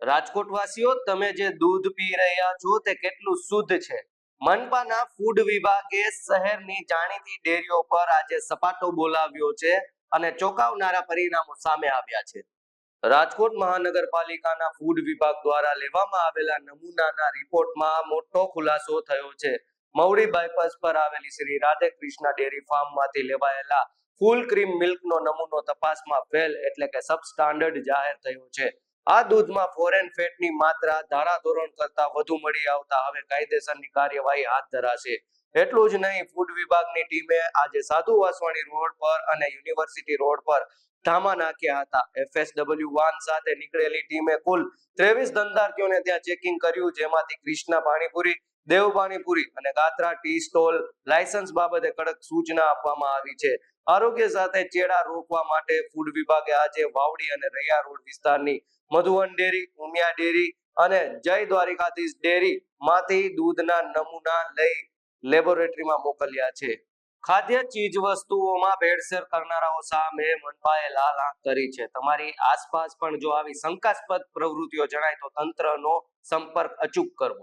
રાજકોટવાસીઓ, તમે જે દૂધ પી રહ્યા છો તે કેટલું શુદ્ધ છે? મનપાના ફૂડ વિભાગે શહેરની જાણીતી ડેરીઓ પર આજે સપાટો બોલાવ્યો છે અને ચોંકાવનારા પરિણામો સામે આવ્યા છે. રાજકોટ મહાનગરપાલિકાના ફૂડ વિભાગ દ્વારા લેવામાં આવેલા નમૂનાના રિપોર્ટમાં મોટો ખુલાસો થયો છે. મવડી બાયપાસ પર આવેલી શ્રી રાધે કૃષ્ણા ડેરી ફાર્મમાંથી લેવાયેલા ફૂલ ક્રીમ મિલ્કનો નમૂનો તપાસમાં ફેલ એટલે કે સબસ્ટાન્ડર્ડ જાહેર થયો છે. આ દૂધમાં ફોરેન ફેટની માત્રા ધારાધોરણ કરતા વધુ મળી આવતા હવે કાયદેસરની કાર્યવાહી હાથ ધરાશે. એટલું જ નહીં, ફૂડ વિભાગની ટીમે આજે સાધુ વાસવાણી રોડ પર અને યુનિવર્સિટી રોડ પર ધામા નાખ્યા હતા. FSW વાન સાથે નીકળેલી ટીમે કુલ 23 ધંધાર્થીઓને ત્યાં ચેકિંગ કર્યું, જેમાંથી કૃષ્ણા પાણીપુરી, દેવ પાણીપુરી અને ગાત્રા ટી સ્ટોલ લાયસન્સ બાબતે કડક સૂચના આપવામાં આવી છે. આરોગ્ય સાથે ચેડા રોકવા માટે ફૂડ વિભાગે આજે વાવડી અને રૈયા રોડ વિસ્તારની મધુવન ડેરી, ઉમિયા ડેરી અને જય દ્વારિકાધીશ ડેરી માંથી દૂધના નમૂના લઈ લેબોરેટરીમાં મોકલ્યા છે. ખાદ્ય ચીજ વસ્તુઓમાં ભેળસેળ કરનારાઓ સામે મનપાએ લાલ આંખ કરી છે. તમારી આસપાસ પણ જો આવી શંકાસ્પદ પ્રવૃત્તિઓ જણાય તો તંત્રનો સંપર્ક અચૂક કરવો.